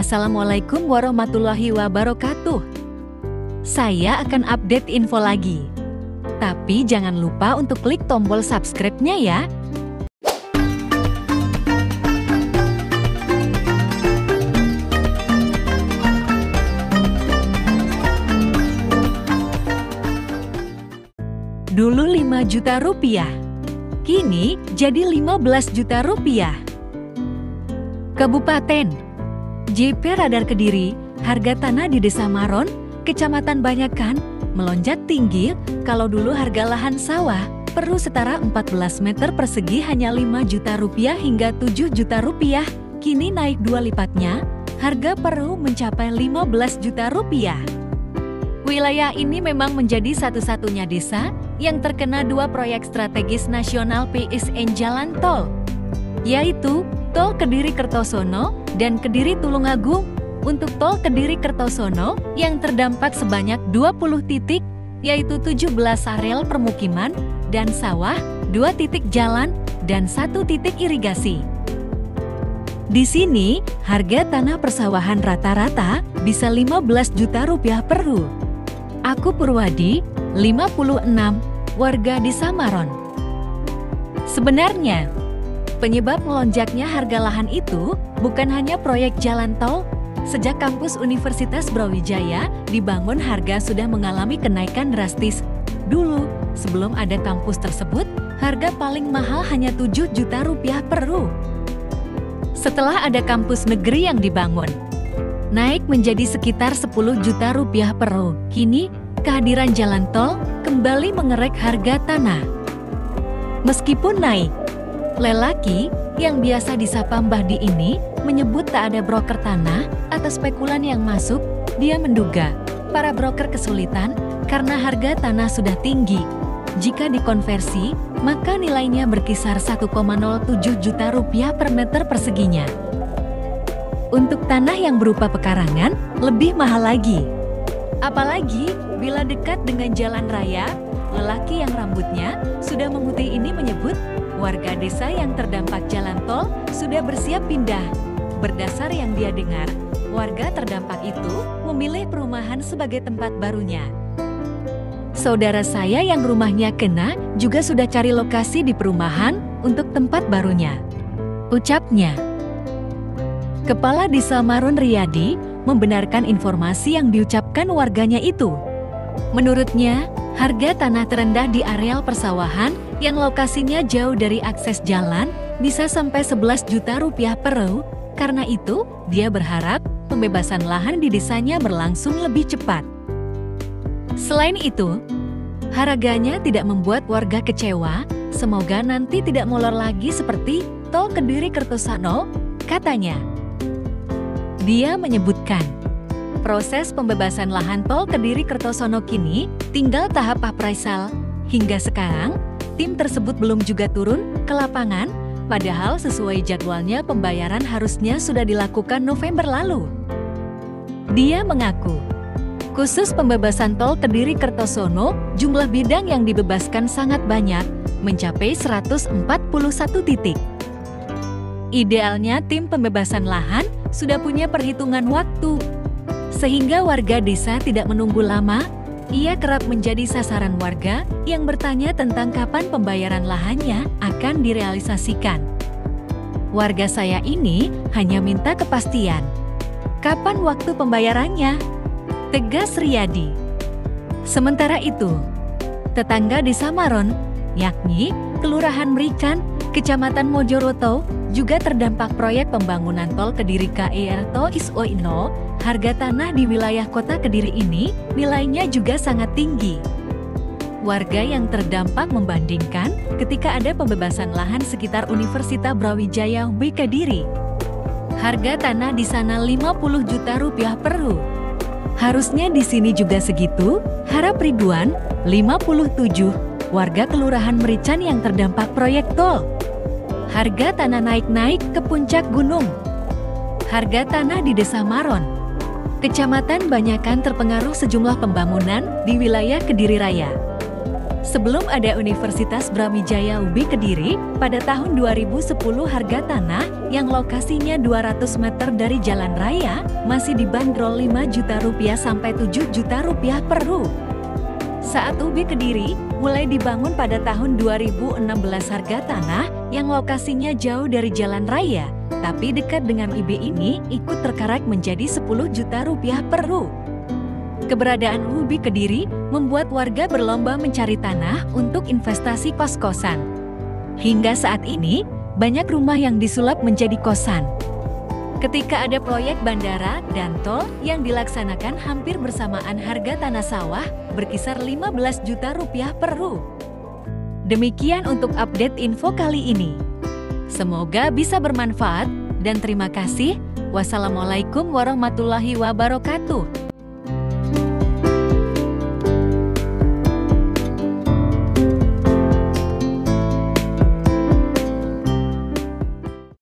Assalamualaikum warahmatullahi wabarakatuh. Saya akan update info lagi. Tapi jangan lupa untuk klik tombol subscribe-nya ya. Dulu 5 juta rupiah, kini jadi 15 juta rupiah. Kabupaten JP Radar Kediri, harga tanah di Desa Maron, Kecamatan Banyakan, melonjak tinggi. Kalau dulu harga lahan sawah perlu setara 14 meter persegi hanya 5 juta rupiah hingga 7 juta rupiah, kini naik 2 lipatnya, harga perlu mencapai 15 juta rupiah. Wilayah ini memang menjadi satu-satunya desa yang terkena 2 proyek strategis nasional PSN Jalan Tol, yaitu Tol Kediri Kertosono dan Kediri Tulungagung. Untuk Tol Kediri Kertosono yang terdampak sebanyak 20 titik, yaitu 17 areal permukiman dan sawah, 2 titik jalan, dan 1 titik irigasi. Di sini, harga tanah persawahan rata-rata bisa 15 juta rupiah per ru. Aku Purwadi, 56, warga Desa Maron. Sebenarnya, penyebab melonjaknya harga lahan itu bukan hanya proyek jalan tol. Sejak kampus Universitas Brawijaya dibangun, harga sudah mengalami kenaikan drastis. Dulu, sebelum ada kampus tersebut, harga paling mahal hanya 7 juta rupiah per ru. Setelah ada kampus negeri yang dibangun, naik menjadi sekitar 10 juta rupiah per ru. Kini, kehadiran jalan tol kembali mengerek harga tanah. Meskipun naik, lelaki yang biasa disapa Mbah Di ini menyebut tak ada broker tanah atau spekulan yang masuk. Dia menduga para broker kesulitan karena harga tanah sudah tinggi. Jika dikonversi, maka nilainya berkisar 1,07 juta rupiah per meter perseginya. Untuk tanah yang berupa pekarangan, lebih mahal lagi. Apalagi bila dekat dengan jalan raya. Lelaki yang rambutnya sudah memutih ini menyebut warga desa yang terdampak jalan tol sudah bersiap pindah. Berdasar yang dia dengar, warga terdampak itu memilih perumahan sebagai tempat barunya. Saudara saya yang rumahnya kena juga sudah cari lokasi di perumahan untuk tempat barunya, ucapnya. Kepala Desa Maron Riyadi membenarkan informasi yang diucapkan warganya itu. Menurutnya, harga tanah terendah di areal persawahan yang lokasinya jauh dari akses jalan bisa sampai 11 juta rupiah per ru. Karena itu, dia berharap pembebasan lahan di desanya berlangsung lebih cepat. Selain itu, harganya tidak membuat warga kecewa. Semoga nanti tidak molor lagi seperti Tol Kediri Kertosono, katanya. Dia menyebutkan, proses pembebasan lahan Tol Kediri Kertosono kini tinggal tahap appraisal. Hingga sekarang, tim tersebut belum juga turun ke lapangan, padahal sesuai jadwalnya pembayaran harusnya sudah dilakukan November lalu. Dia mengaku, khusus pembebasan Tol Kediri Kertosono, jumlah bidang yang dibebaskan sangat banyak, mencapai 141 titik. Idealnya tim pembebasan lahan sudah punya perhitungan waktu, sehingga warga desa tidak menunggu lama. Ia kerap menjadi sasaran warga yang bertanya tentang kapan pembayaran lahannya akan direalisasikan. Warga saya ini hanya minta kepastian. Kapan waktu pembayarannya? Tegas Riyadi. Sementara itu, tetangga Desa Maron, yakni Kelurahan Merican, Kecamatan Mojoroto, juga terdampak proyek pembangunan Tol Kediri KERTO ISOINO. Harga tanah di wilayah kota Kediri ini nilainya juga sangat tinggi. Warga yang terdampak membandingkan ketika ada pembebasan lahan sekitar Universitas Brawijaya UB Kediri. Harga tanah di sana 50 juta rupiah per ru. Harusnya di sini juga segitu, harap Ridwan, 57, warga Kelurahan Merican yang terdampak proyek tol. Harga tanah naik-naik ke puncak gunung. Harga tanah di Desa Maron, Kecamatan Banyakan terpengaruh sejumlah pembangunan di wilayah Kediri Raya. Sebelum ada Universitas Brawijaya UB Kediri, pada tahun 2010 harga tanah yang lokasinya 200 meter dari jalan raya masih dibanderol Rp5 juta sampai Rp7 juta per ru. Saat UB Kediri mulai dibangun pada tahun 2016, harga tanah yang lokasinya jauh dari jalan raya, tapi dekat dengan IB ini ikut terkerek menjadi Rp10 juta per ru. Keberadaan UB Kediri membuat warga berlomba mencari tanah untuk investasi kos-kosan. Hingga saat ini, banyak rumah yang disulap menjadi kosan. Ketika ada proyek bandara dan tol yang dilaksanakan hampir bersamaan, harga tanah sawah berkisar Rp15 juta per ru. Demikian untuk update info kali ini. Semoga bisa bermanfaat dan terima kasih. Wassalamualaikum warahmatullahi wabarakatuh.